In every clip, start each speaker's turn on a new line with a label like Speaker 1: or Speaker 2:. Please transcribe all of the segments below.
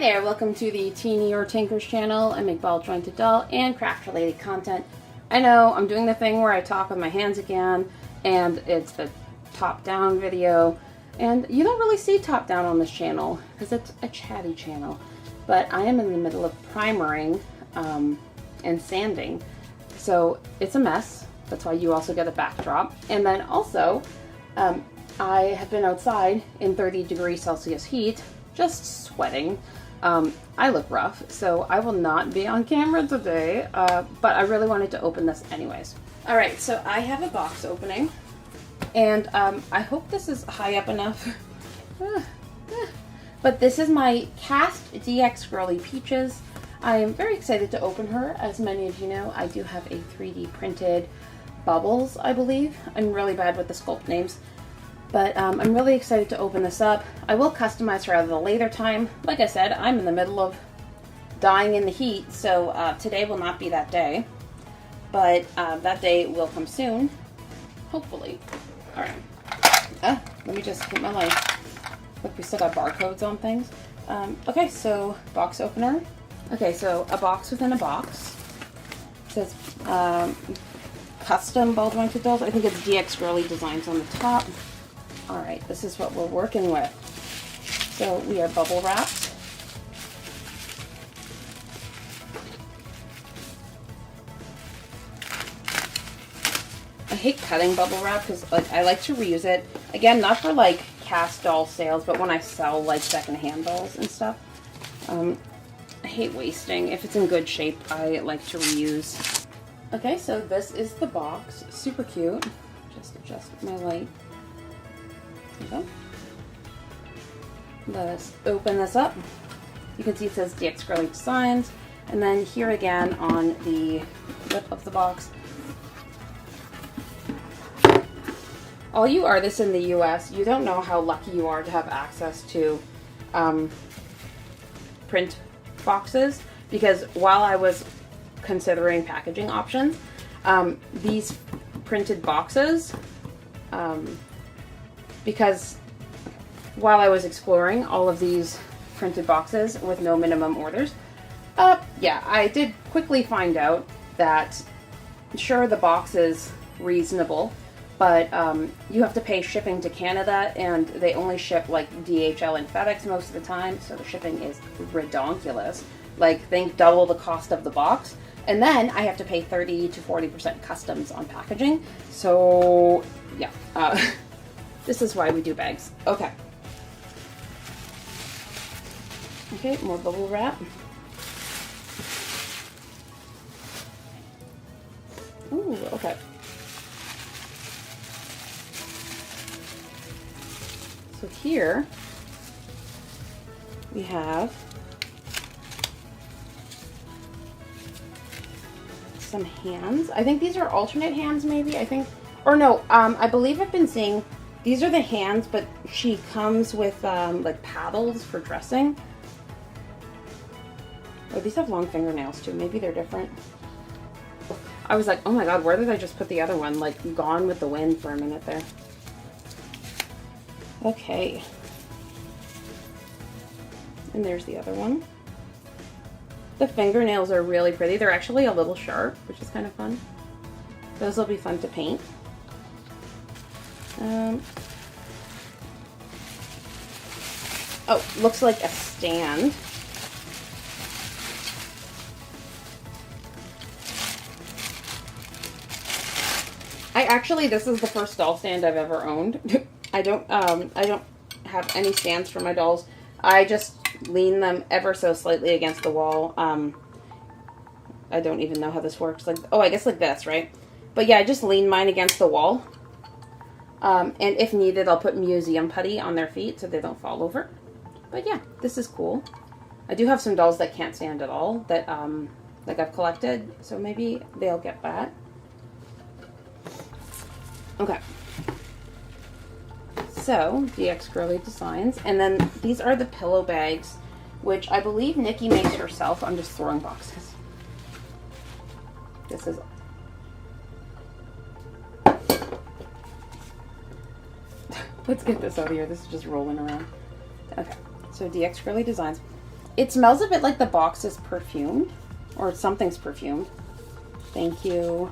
Speaker 1: there, welcome to the Teeny or Tinkers channel. I make ball jointed doll and craft related content. I know I'm doing the thing where I talk with my hands again, and it's a top down video, and you don't really see top down on this channel because it's a chatty channel, but I am in the middle of primering and sanding, so it's a mess. That's why you also get a backdrop. And then also I have been outside in 30 °C heat just sweating. I look rough, so I will not be on camera today, but I really wanted to open this anyways. Alright, so I have a box opening, and I hope this is high up enough. But this is my cast DXGirly Peaches. I am very excited to open her. As many of you know, I do have a 3D printed Bubbles, I believe. I'm really bad with the sculpt names. But I'm really excited to open this up. I will customize her at a later time. Like I said, I'm in the middle of dying in the heat, so today will not be that day. But that day will come soon, hopefully. All right. Let me just get my light. Look, we still got barcodes on things. Okay, so box opener. Okay, so a box within a box. It says custom ball jointed dolls. I think it's DXGirly designs on the top. Alright, this is what we're working with. So we are bubble wrapped. I hate cutting bubble wrap because I like to reuse it. Again, not for like cast doll sales, but when I sell like secondhand dolls and stuff. I hate wasting. If it's in good shape, I like to reuse. Okay, so this is the box. Super cute. Just adjust my light. Okay. Let us open this up. You can see it says DXGirly Designs, and then here again on the lip of the box. All you artists in the US, you don't know how lucky you are to have access to print boxes, because while I was considering packaging options, these printed boxes, because while I was exploring all of these printed boxes with no minimum orders, yeah, I did quickly find out that sure, the box is reasonable, but you have to pay shipping to Canada, and they only ship like DHL and FedEx most of the time, so the shipping is redonkulous. Like, think double the cost of the box. And then I have to pay 30 to 40% customs on packaging. So yeah, this is why we do bags. Okay. Okay, more bubble wrap. Ooh, okay. So here we have some hands. I think these are alternate hands, maybe. I think, or no, I believe I've been seeing these are the hands, but she comes with like paddles for dressing. Oh, these have long fingernails too. Maybe they're different. I was like, oh my god, where did I just put the other one? Like, gone with the wind for a minute there. Okay. And there's the other one. The fingernails are really pretty. They're actually a little sharp, which is kind of fun. Those will be fun to paint. Oh, looks like a stand. This is the first doll stand I've ever owned. I don't have any stands for my dolls. I just lean them ever so slightly against the wall. I don't even know how this works. Like, oh, I guess like this, right? But yeah, I just lean mine against the wall. And if needed, I'll put museum putty on their feet so they don't fall over. But yeah, this is cool. I do have some dolls that can't stand at all that like I've collected, so maybe they'll get that. Okay. So, DXGirly Designs, and then these are the pillow bags, which I believe Nikki makes herself. I'm just throwing boxes. This is... Let's get this out of here. This is just rolling around. Okay, so DXGirly Designs. It smells a bit like the box is perfumed, or something's perfumed. Thank you.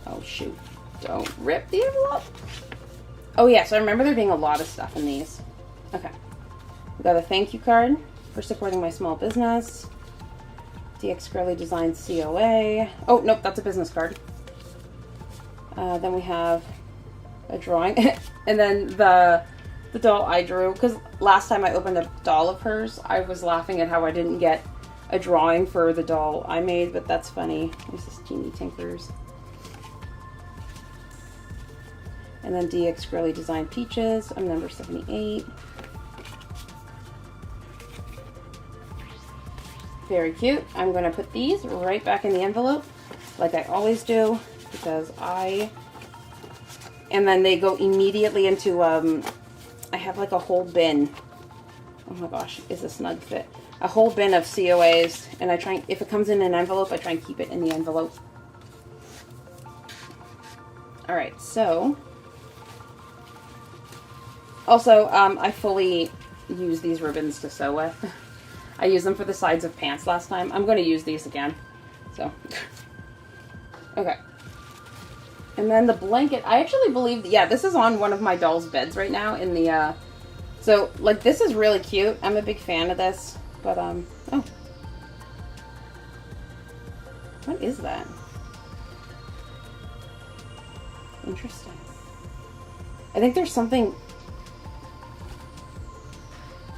Speaker 1: Oh shoot, don't rip the envelope. Oh yes, I remember there being a lot of stuff in these. Okay, we got a thank you card for supporting my small business. DXGirly Design COA. Oh nope, that's a business card. Then we have a drawing, and then the doll I drew, because last time I opened a doll of hers, I was laughing at how I didn't get a drawing for the doll I made, but that's funny. This is Teeny Tinkers. And then DXGirly Design Peaches. I'm number 78. Very cute. I'm going to put these right back in the envelope, like I always do, because and then they go immediately into, I have like a whole bin. Oh my gosh, is a snug fit. A whole bin of COAs, and I try, if it comes in an envelope, I try and keep it in the envelope. Alright, so, also, I fully use these ribbons to sew with. I used them for the sides of pants last time. I'm going to use these again, so. Okay. And then the blanket, I actually believe, yeah, this is on one of my doll's beds right now in the, so, like, this is really cute. I'm a big fan of this, but, oh. What is that? Interesting. I think there's something,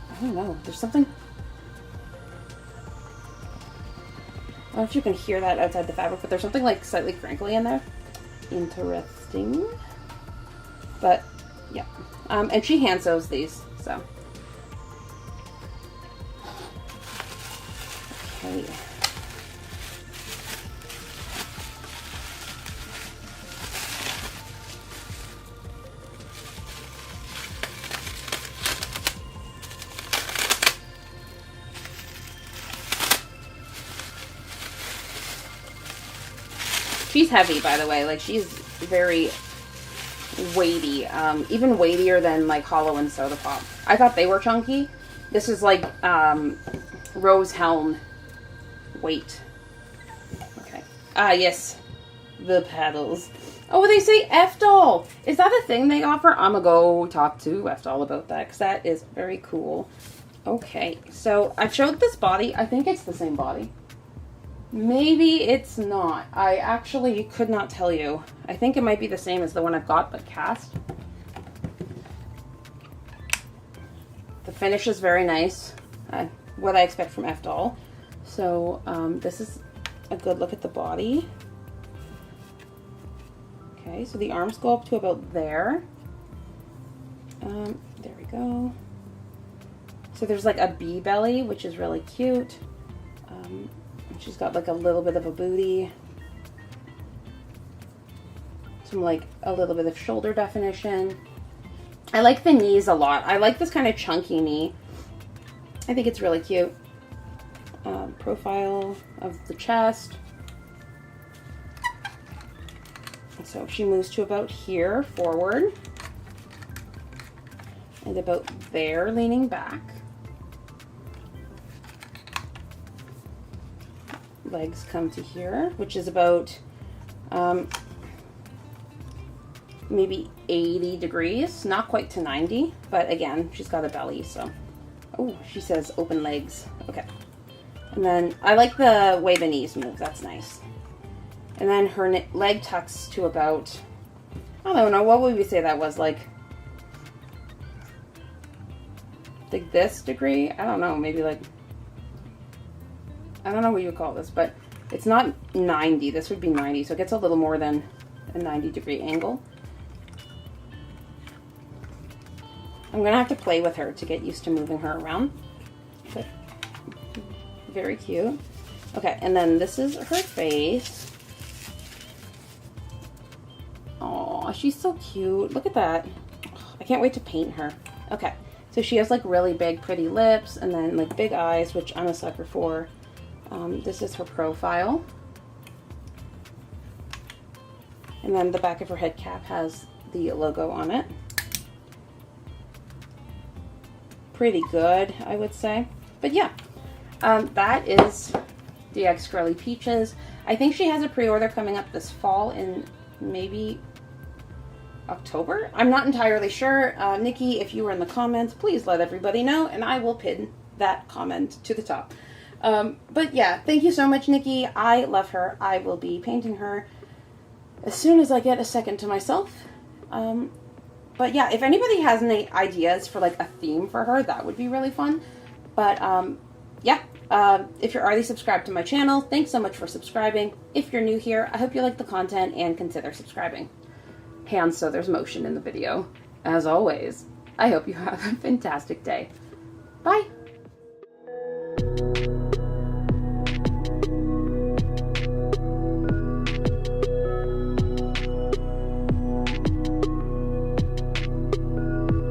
Speaker 1: I don't know, there's something, I don't know if you can hear that outside the fabric, but there's something, like, slightly crinkly in there. Interesting. But yeah, and she hand sews these, so okay. She's heavy, by the way. Like, she's very weighty. Even weightier than, like, Hollow and Soda Pop. I thought they were chunky. This is, like, Rose Helm weight. Okay. Ah, yes. The paddles. Oh, they say F-Doll. Is that a thing they offer? I'm gonna go talk to F-Doll about that, because that is very cool. Okay. So, I've showed this body. I think it's the same body. Maybe it's not. I actually could not tell you. I think it might be the same as the one I've got, but cast. The finish is very nice. What I expect from F-Doll. So, this is a good look at the body. Okay, so the arms go up to about there. There we go. So there's like a bee belly, which is really cute. She's got like a little bit of a booty. Some like a little bit of shoulder definition. I like the knees a lot. I like this kind of chunky knee. I think it's really cute. Profile of the chest. So she moves to about here, forward. And about there, leaning back. Legs come to here, which is about maybe 80 degrees, not quite to 90, but again, she's got a belly, so. Oh, she says open legs. Okay. And then I like the way the knees move. That's nice. And then her leg tucks to about, I don't know, what would we say that was, like this degree? I don't know, maybe like, I don't know what you would call this, but it's not 90. This would be 90, so it gets a little more than a 90-degree angle. I'm going to have to play with her to get used to moving her around. But very cute. Okay, and then this is her face. Oh, she's so cute. Look at that. I can't wait to paint her. Okay, so she has like really big, pretty lips, and then like big eyes, which I'm a sucker for. This is her profile. And then the back of her head cap has the logo on it. Pretty good, I would say. But yeah, that is DXGirly Peaches. I think she has a pre-order coming up this fall in maybe October? I'm not entirely sure. Nikki, if you were in the comments, please let everybody know, and I will pin that comment to the top. But yeah, thank you so much, Nikki. I love her. I will be painting her as soon as I get a second to myself. But yeah, if anybody has any ideas for like a theme for her, that would be really fun. But yeah, if you're already subscribed to my channel, thanks so much for subscribing. If you're new here, I hope you like the content and consider subscribing. Hands so there's motion in the video. As always, I hope you have a fantastic day. Bye!